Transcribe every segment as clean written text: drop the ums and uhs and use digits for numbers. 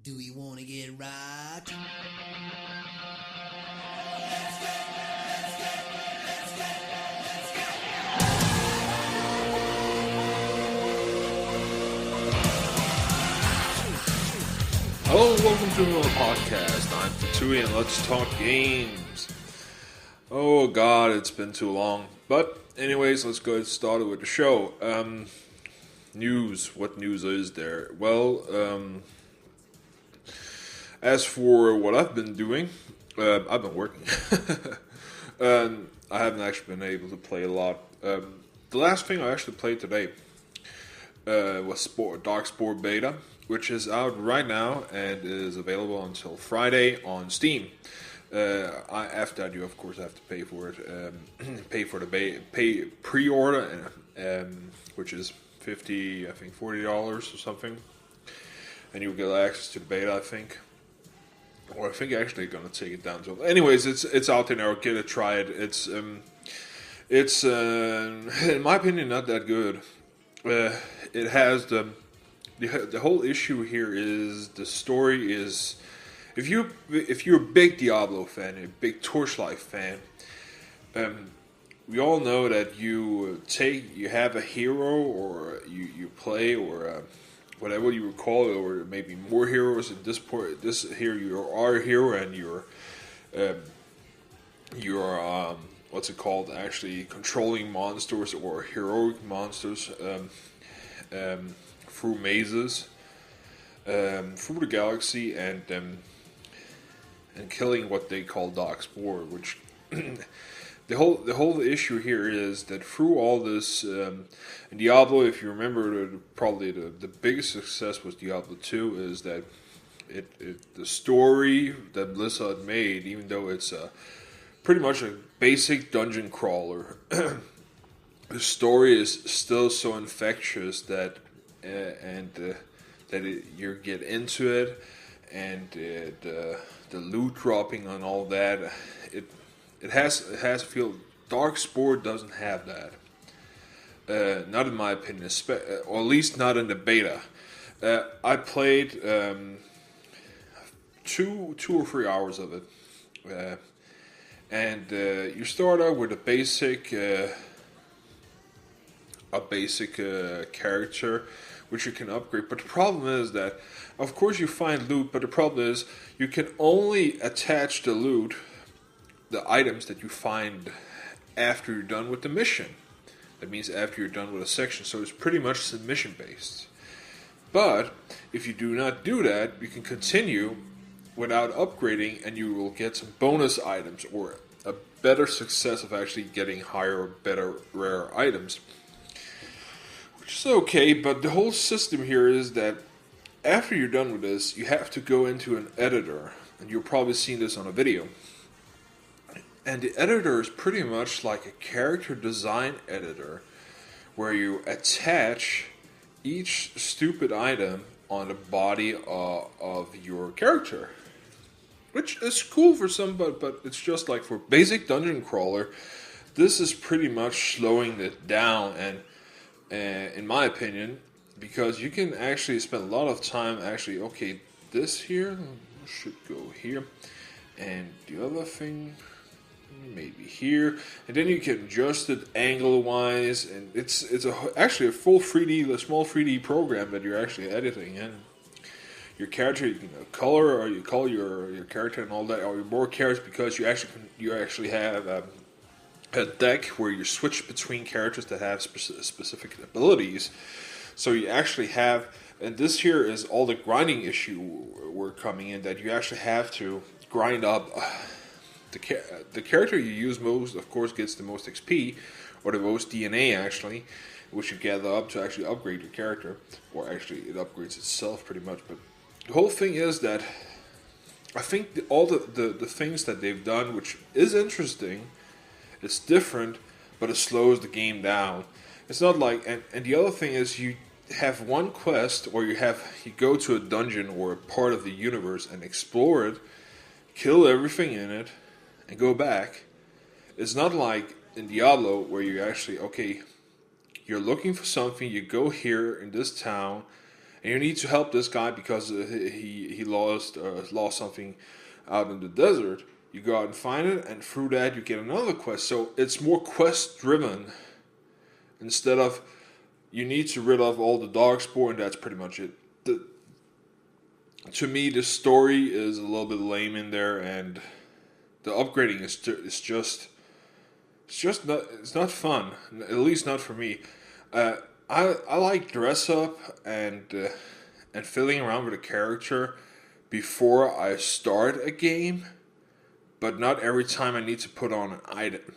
Do we want to get rocked? Hello, welcome to another podcast. I'm Fatui and let's talk games. Oh god, it's been too long. But anyways, let's get started with the show. News. What news is there? Well, as for what I've been doing, I've been working. I haven't actually been able to play a lot. The last thing I actually played today was Darkspore Beta, which is out right now and is available until Friday on Steam. After that, you of course have to pay for it, pay for the pre-order, which is $40 or something, and you'll get access to the beta, I think. Or I think actually gonna take it down. So, anyways, it's out there now. Get it, try it. It's in my opinion not that good. It has the whole issue here is the story is if you're a big Diablo fan, a big Torchlight fan, we all know that you have a hero or you play or whatever you would call it, or maybe more heroes. In this here you are a hero and you're what's it called? Actually, controlling monsters or heroic monsters through mazes, through the galaxy, and killing what they call Darkspore, which the whole issue here is that through all this, in Diablo, if you remember, probably the biggest success was Diablo 2, is that the story that Blizzard made, even though it's pretty much a basic dungeon crawler, the story is still so infectious that you get into it, and the loot dropping and all that. It has a feel. Darkspore doesn't have that. Not in my opinion, or at least not in the beta. I played 2 or 3 hours of it, and you start out with a basic character, which you can upgrade. But the problem is that, of course, you find loot, but the problem is you can only attach the loot, the items that you find after you're done with the mission. That means after you're done with a section, so it's pretty much submission based. But if you do not do that, you can continue without upgrading, and you will get some bonus items or a better success of actually getting higher or better rare items. Which is okay, but the whole system here is that after you're done with this, you have to go into an editor, and you've probably seen this on a video. And the editor is pretty much like a character design editor, where you attach each stupid item on the body of your character. Which is cool for some, but it's just like for basic dungeon crawler, this is pretty much slowing it down, and in my opinion, because you can actually spend a lot of time okay, this here should go here, and the other thing maybe here, and then you can adjust it angle wise, and it's actually a full 3D, a small 3D program that you're actually editing, and your character, you can color, or you color your character and all that, or more characters, because you actually have a deck where you switch between characters that have specific abilities. So you actually have, and this here is all the grinding issue we're coming in, that you actually have to grind up the character you use most, of course, gets the most XP, or the most DNA actually, which you gather up to actually upgrade your character, or actually it upgrades itself pretty much. But the whole thing is that I think all the things that they've done, which is interesting, it's different, but it slows the game down. It's not like, and the other thing is, you have one quest, or you go to a dungeon or a part of the universe and explore it, kill everything in it, and go back. It's not like in Diablo where you actually, okay, you're looking for something, you go here in this town, and you need to help this guy because he lost something out in the desert. You go out and find it, and through that you get another quest. So it's more quest driven instead of you need to rid of all the darkspawn, and that's pretty much it. To me, the story is a little bit lame in there, and the upgrading is just not fun. At least not for me. I like dress up and filling around with a character before I start a game, but not every time I need to put on an item.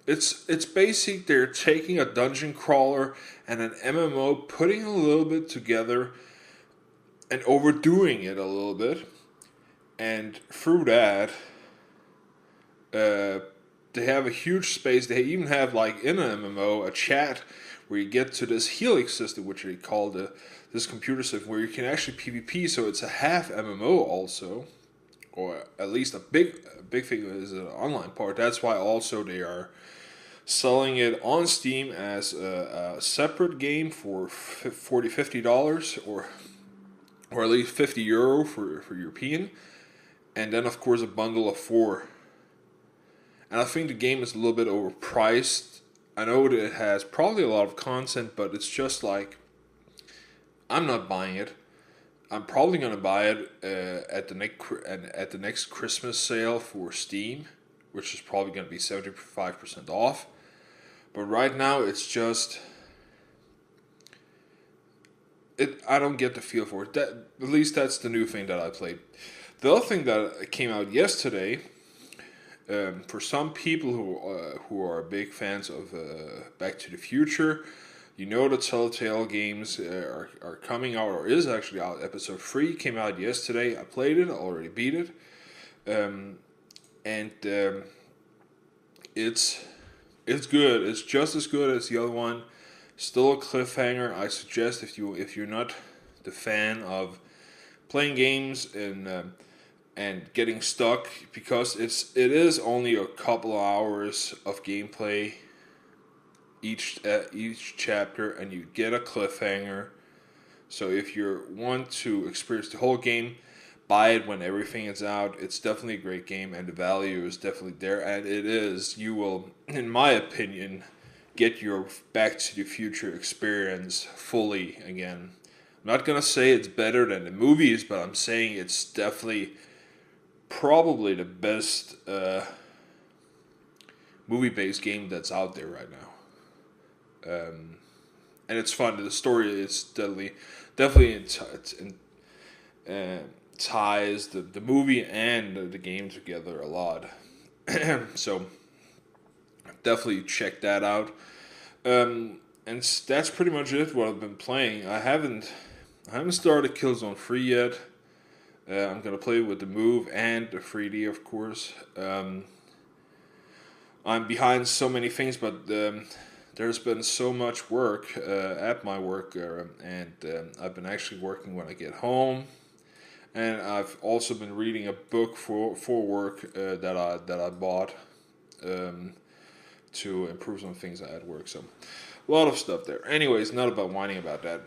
It's basic. They're taking a dungeon crawler and an MMO, putting a little bit together, and overdoing it a little bit, and through that, they have a huge space. They even have, like in an MMO, a chat where you get to this Helix system, which they call this computer system, where you can actually PvP. So it's a half MMO also, or at least a big thing is an online part. That's why also they are selling it on Steam as a separate game for $50 or at least €50 for European, and then of course a bundle of 4. And I think the game is a little bit overpriced. I know that it has probably a lot of content, but it's just like, I'm not buying it. I'm probably gonna buy it at the next Christmas sale for Steam, which is probably gonna be 75% off. But right now, it's just I don't get the feel for it. At least that's the new thing that I played. The other thing that came out yesterday, for some people who are big fans of Back to the Future, you know the Telltale games are coming out, or is actually out. Episode 3 came out yesterday. I played it, I already beat it, and it's good. It's just as good as the other one. Still a cliffhanger. I suggest if you're not the fan of playing games and getting stuck, because it is only a couple of hours of gameplay each chapter, and you get a cliffhanger. So if you want to experience the whole game, buy it when everything is out. It's definitely a great game, and the value is definitely there. And it is. You will, in my opinion, get your Back to the Future experience fully again. I'm not gonna say it's better than the movies, but I'm saying it's definitely probably the best movie-based game that's out there right now. And it's fun. The story is definitely ties the movie and the game together a lot. So definitely check that out. And that's pretty much it. What I've been playing. I haven't started Killzone 3 yet. I'm gonna play with the Move and the 3D, of course. I'm behind so many things, but there's been so much work at my work, and I've been actually working when I get home, and I've also been reading a book for work that I bought to improve some things at work. So a lot of stuff there. Anyways, not about whining about that.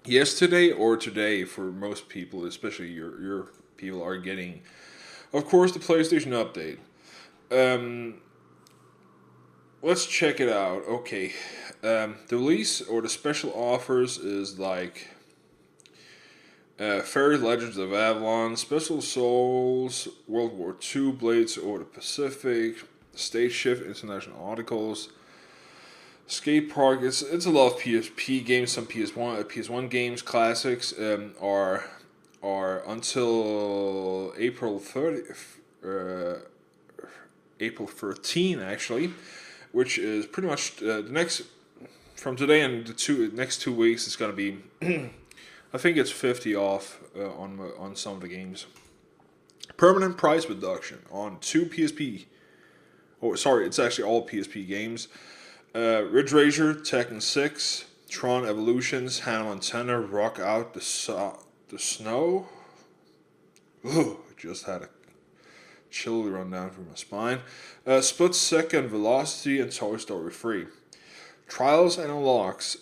Yesterday or today, for most people, especially your people, are getting, of course, the PlayStation update. Let's check it out. Okay, the release or the special offers is like Fairy Legends of Avalon, Special Souls, World War II, Blades of the Pacific, State Shift International Articles, Skate Park. It's a lot of PSP games, some PS1 games, classics are until April 13 actually, which is pretty much the next from today and the next 2 weeks. It's gonna be I think it's 50 off on some of the games. Permanent price reduction on 2 PSP. Oh, sorry, it's actually all PSP games. Ridge Racer, Tekken 6, Tron Evolutions, Hannah Montana, Rock Out the Snow. Ooh, just had a chill run down through my spine. Split Second Velocity and Toy Story 3. Trials and Unlocks.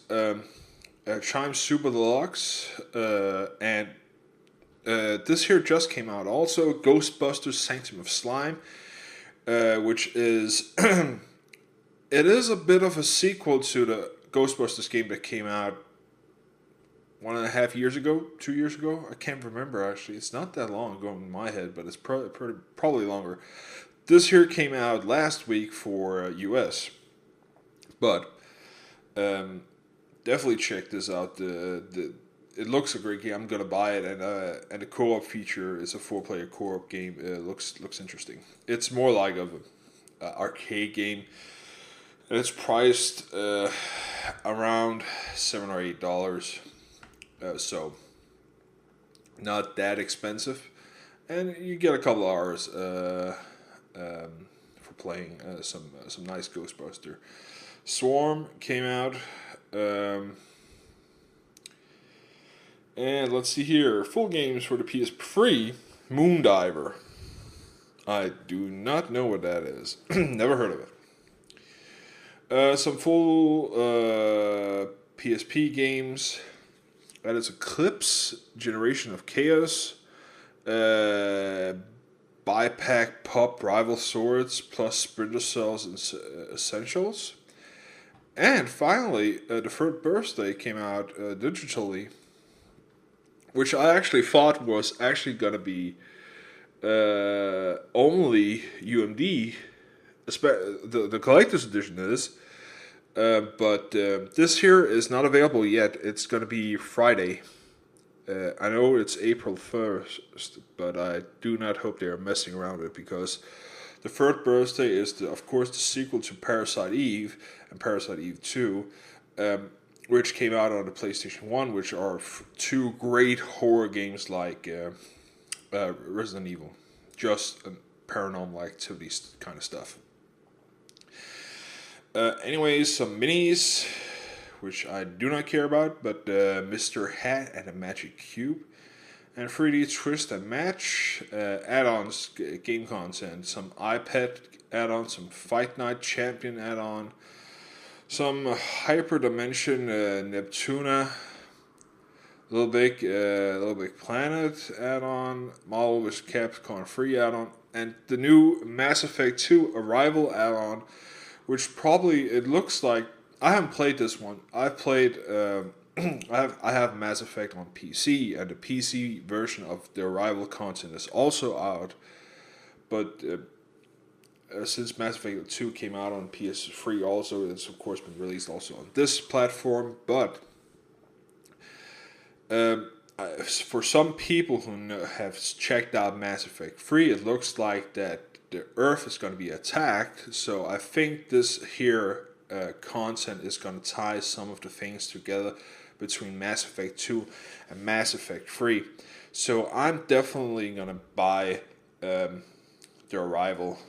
Chime Super Deluxe, and this here just came out. Also, Ghostbusters: Sanctum of Slime, which is it is a bit of a sequel to the Ghostbusters game that came out 1.5 years ago, 2 years ago. I can't remember actually. It's not that long ago in my head, but it's probably longer. This here came out last week for US, but definitely check this out. The it looks a great game. I'm gonna buy it, and the co-op feature is a 4-player co-op game. It looks interesting. It's more like of a arcade game, and it's priced around $7 or $8. So not that expensive, and you get a couple of hours for playing some nice Ghostbuster. Swarm came out, and let's see here. Full games for the PS free. Moondiver. I do not know what that is. Never heard of it. Some full PSP games. That is Eclipse, Generation of Chaos, Bipack Pop Rival Swords, plus Splinter Cells and Essentials. And finally, the Third Birthday came out digitally, which I actually thought was actually going to be only UMD. The collector's edition is. But this here is not available yet. It's going to be Friday. I know it's April 1st, but I do not hope they are messing around with it, because the Third Birthday is, of course, the sequel to Parasite Eve and Parasite Eve 2, which came out on the PlayStation 1, which are two great horror games like Resident Evil. Just paranormal activities kind of stuff. Anyways, some minis, which I do not care about, but Mr. Hat and a Magic Cube, and 3D Twist and Match, add-ons, game content, some iPad add-ons, some Fight Night Champion add-on, some Hyperdimension Neptuna, Little Big Planet add-on, Marvel vs. Capcom free add-on, and the new Mass Effect 2 Arrival add-on, which probably, it looks like, I haven't played this one. I've played, I have Mass Effect on PC, and the PC version of the Arrival content is also out. But since Mass Effect 2 came out on PS3 also, it's of course been released also on this platform. But for some people who have checked out Mass Effect 3, it looks like that the Earth is going to be attacked. So I think this here content is going to tie some of the things together between Mass Effect 2 and Mass Effect 3. So I'm definitely going to buy the Arrival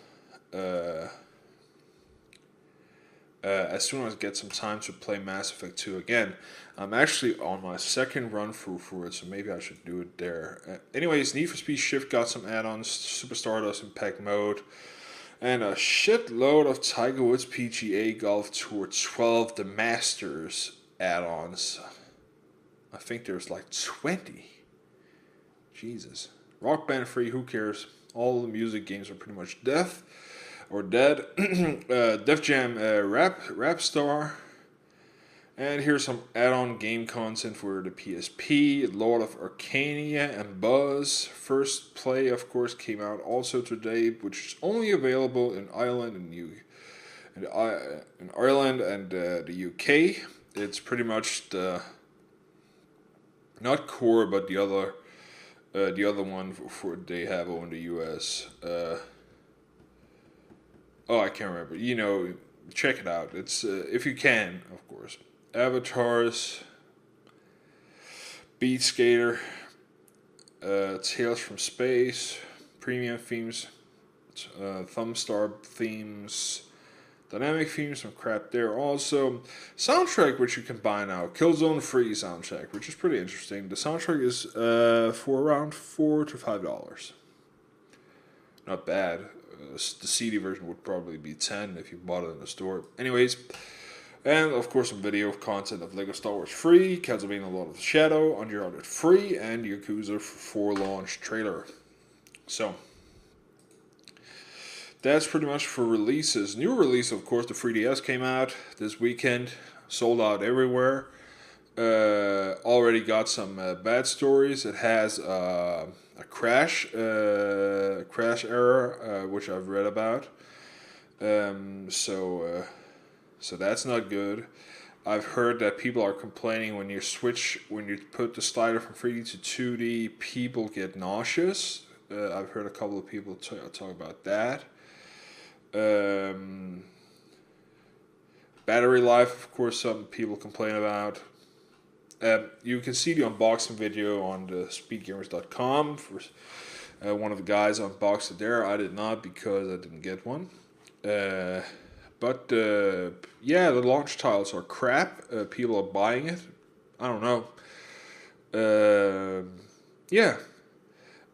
as soon as I get some time to play Mass Effect 2 again. I'm actually on my second run through for it, so maybe I should do it there. Anyways, Need for Speed Shift got some add-ons, Super Stardust Impact Mode, and a shitload of Tiger Woods PGA Golf Tour 12 The Masters add-ons. I think there's like 20. Jesus. Rock Band free, who cares? All the music games are pretty much dead. Def Jam Rap Star. And here's some add-on game content for the PSP. Lord of Arcania and Buzz. First Play, of course, came out also today, which is only available in Ireland and in Ireland and the UK. It's pretty much the not core, but the other one for they have over in the US. I can't remember. Check it out. It's if you can, of course. Avatars, Beat Skater, Tales from Space, Premium themes, Thumbstar themes, Dynamic themes, some crap there. Also, soundtrack, which you can buy now. Killzone free soundtrack, which is pretty interesting. The soundtrack is for around $4 to $5. Not bad. The CD version would probably be $10 if you bought it in the store. Anyways, And of course, some video content of Lego Star Wars free, Castlevania Lord of the Shadow, Uncharted free, and Yakuza 4 launch trailer. So, that's pretty much for releases. New release, of course, the 3DS came out this weekend, sold out everywhere. Already got some bad stories. It has a crash error, which I've read about. So that's not good. I've heard that people are complaining when you put the slider from 3D to 2D, people get nauseous. I've heard a couple of people talk about that. Battery life, of course, some people complain about. You can see the unboxing video on the speedgamers.com. One of the guys unboxed it there. I did not because I didn't get one. But the launch tiles are crap. People are buying it. I don't know.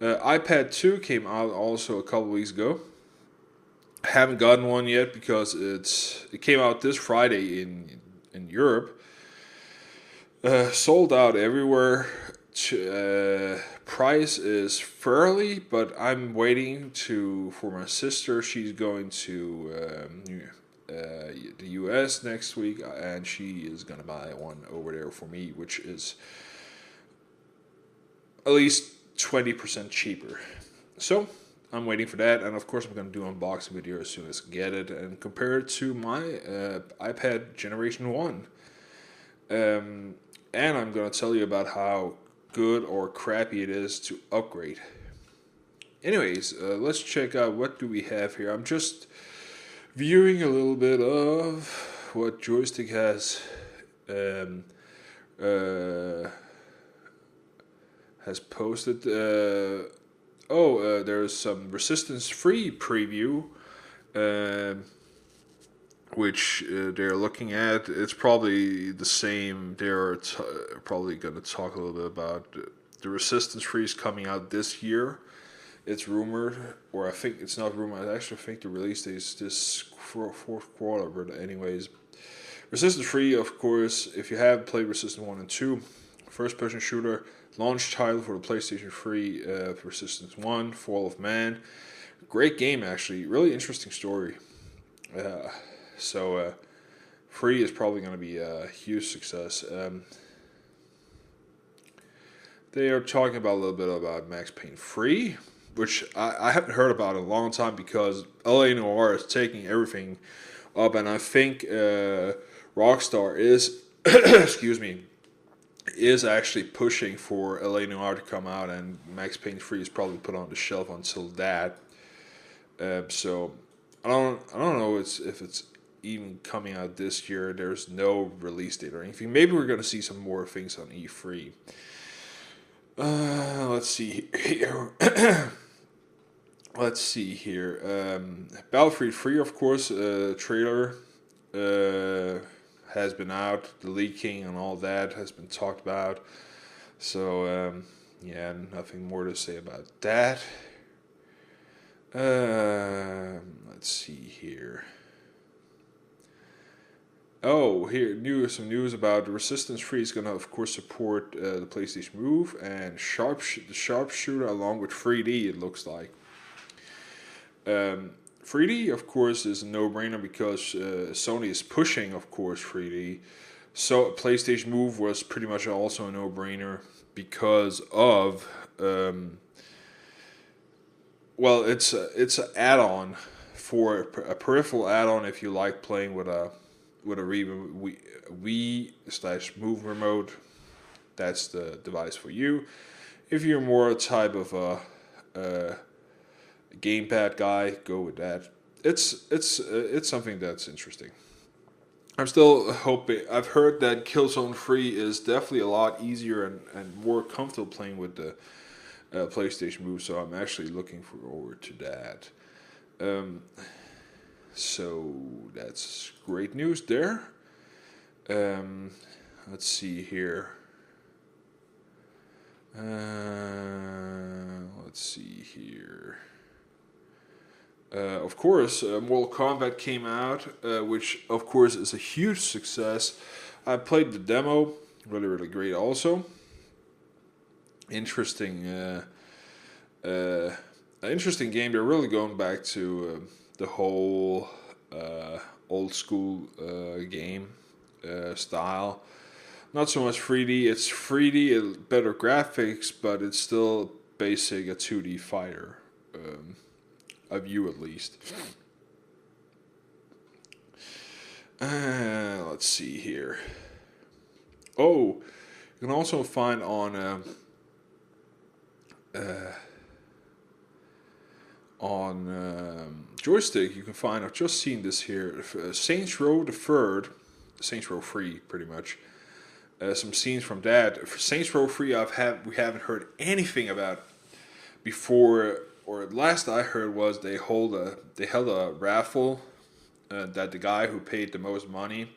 iPad 2 came out also a couple weeks ago. Haven't gotten one yet because it came out this Friday in Europe. Sold out everywhere. Price is fairly, but I'm waiting for my sister. She's going to the US next week, and she is gonna buy one over there for me, which is at least 20% cheaper. So I'm waiting for that, and of course I'm gonna do an unboxing video as soon as I get it and compare it to my iPad Generation 1. And I'm going to tell you about how good or crappy it is to upgrade. Anyways, let's check out what do we have here. I'm just viewing a little bit of what Joystick has posted. There's some resistance-free preview. Which they're looking at. It's probably the same. They're probably going to talk a little bit about the Resistance Freeze coming out this year. It's rumored, or I think it's not rumored. I actually think the release date is this fourth quarter. But anyways, Resistance Free, of course, if you have played Resistance 1 and 2, first-person shooter, launch title for the PlayStation 3 Resistance 1, Fall of Man. Great game, actually. Really interesting story. So, free is probably going to be a huge success. They are talking about a little bit about Max Payne free, which I haven't heard about in a long time because LA Noire is taking everything up, and I think Rockstar is, is actually pushing for LA Noire to come out, and Max Payne free is probably put on the shelf until that. So I don't know if it's even coming out this year. There's no release date or anything. Maybe we're going to see some more things on E3. Let's see here. Battlefield 3, of course, trailer has been out. The leaking and all that has been talked about. So, nothing more to say about that. Let's see here. Some news about the Resistance 3 is going to, of course, support the PlayStation Move and the Sharpshooter along with 3D, it looks like. 3D, of course, is a no-brainer because Sony is pushing, of course, 3D. So PlayStation Move was pretty much also a no-brainer because of... it's an add-on for a peripheral add-on if you like playing with a Wii/Move remote. That's the device for you. If you're more a type of a gamepad guy, go with that. It's something that's interesting. I'm still hoping. I've heard that Killzone 3 is definitely a lot easier and more comfortable playing with the PlayStation Move, so I'm actually looking forward to that. So that's great news there. Let's see here. Of course, Mortal Kombat came out, which of course is a huge success. I played the demo, really, really great. Also, interesting, uh, an interesting game. They're really going back to the whole old school game style. Not so much 3D. It's 3D, better graphics, but it's still basic a 2D fighter. A view at least. Let's see here. Oh, you can also find on joystick. You can find. I've just seen this here. Saints Row the Third, Saints Row 3, pretty much. Some scenes from that. For Saints Row 3, we haven't heard anything about before. Or last I heard was they held a raffle that the guy who paid the most money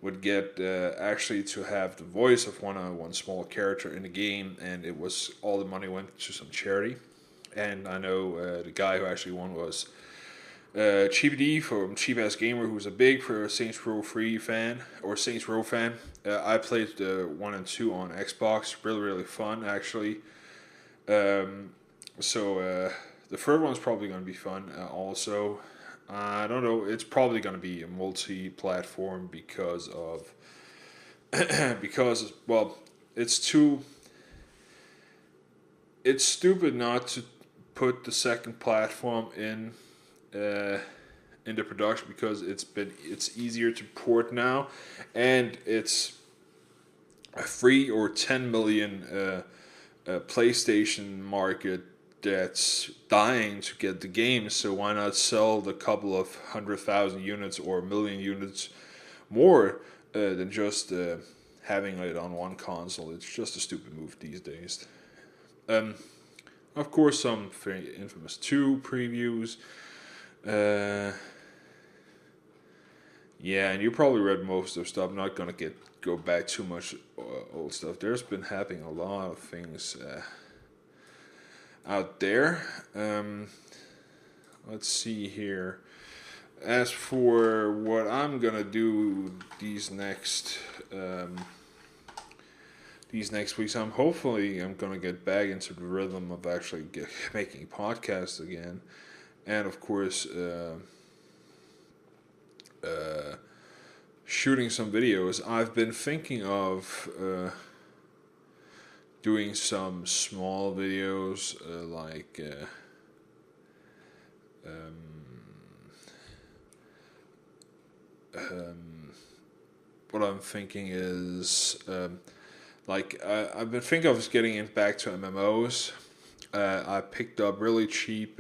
would get actually to have the voice of one small character in the game, and it was all the money went to some charity. And I know the guy who actually won was Cheapy D from Cheap Ass Gamer, who's a big Saints Row 3 fan or Saints Row fan. I played the 1 and 2 on Xbox, really really fun actually. So the third one's probably going to be fun. Also, I don't know. It's probably going to be a multi-platform because well, it's stupid not to put the second platform into production because it's easier to port now, and it's a 3 or 10 million PlayStation market that's dying to get the game. So why not sell the couple of 100,000 units or a million units more than just having it on one console? It's just a stupid move these days. Of course, some Infamous 2 previews. Yeah, and you probably read most of the stuff. I'm not gonna go back too much old stuff. There's been happening a lot of things out there. Let's see here. As for what I'm gonna do these next weeks, I'm gonna get back into the rhythm of actually making podcasts again, and of course shooting some videos. I've been thinking of doing some small videos what I'm thinking is I've been thinking of getting back to MMOs. I picked up really cheap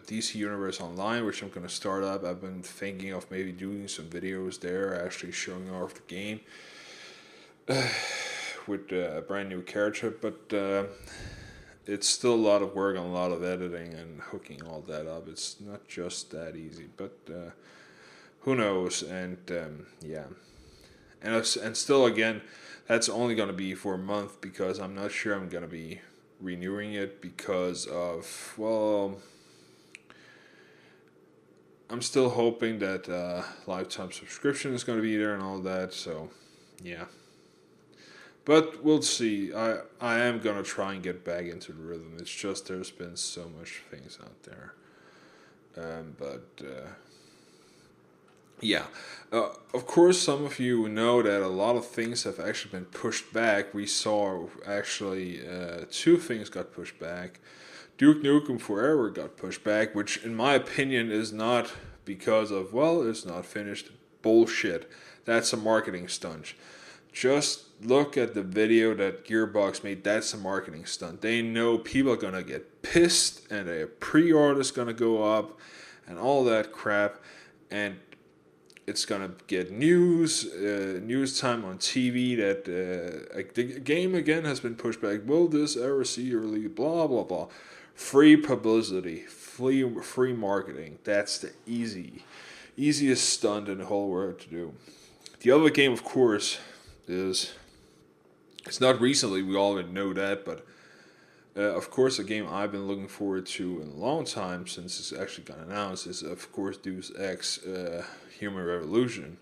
DC Universe Online, which I'm going to start up. I've been thinking of maybe doing some videos there, actually showing off the game with a brand new character, but it's still a lot of work and a lot of editing and hooking all that up. It's not just that easy, but who knows? And yeah, and still again, that's only going to be for a month because I'm not sure I'm going to be renewing it because of, well, I'm still hoping that lifetime subscription is going to be there and all that. So yeah, but we'll see. I am gonna try and get back into the rhythm. It's just there's been so much things out there, but yeah. Of course, some of you know that a lot of things have actually been pushed back. We saw actually 2 things got pushed back. Duke Nukem Forever got pushed back, which in my opinion is not because of, well, it's not finished. Bullshit. That's a marketing stunt. Just look at the video that Gearbox made. That's a marketing stunt. They know people are going to get pissed and their pre-order is going to go up and all that crap. And it's going to get news time on TV that the game again has been pushed back. Will this ever see a release? Blah, blah, blah. Free publicity, free marketing. That's the easiest stunt in the whole world to do. The other game, of course, is, it's not recently, we already know that, but Of course, a game I've been looking forward to in a long time since it's actually got announced is, of course, Deus Ex Human Revolution,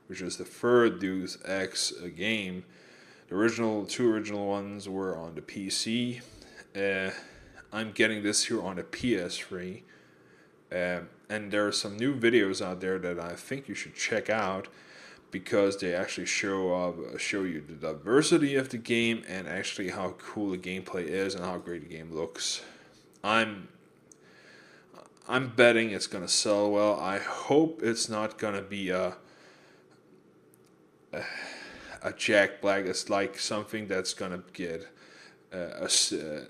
which is the third Deus Ex game. The two original ones were on the PC. I'm getting this here on the PS3. And there are some new videos out there that I think you should check out, because they actually show you the diversity of the game and actually how cool the gameplay is and how great the game looks. I'm betting it's gonna sell well. I hope it's not gonna be a Jack Black. It's like something that's gonna get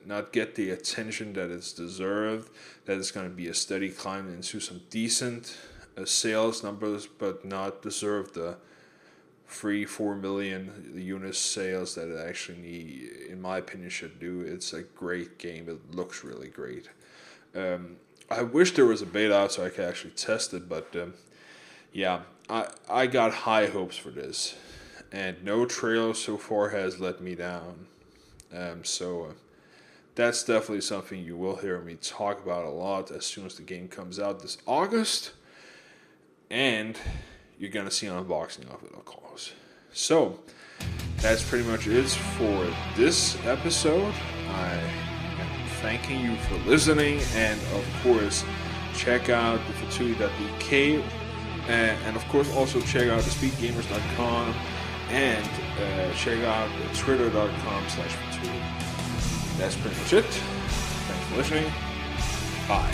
not get the attention that it's deserved. That it's gonna be a steady climb into some decent sales numbers, but not deserve the 3-4 million unit sales that it actually, in my opinion, should do. It's a great game. It looks really great. I wish there was a beta out so I could actually test it, but yeah, I got high hopes for this, and no trailer so far has let me down. So that's definitely something you will hear me talk about a lot as soon as the game comes out this August, and you're going to see an unboxing of it, of course. So, that's pretty much it for this episode. I am thanking you for listening, and of course, check out the Fatui.dk, and of course also check out thespeedgamers.com, and check out twitter.com/Fatui. That's pretty much it. Thanks for listening. Bye.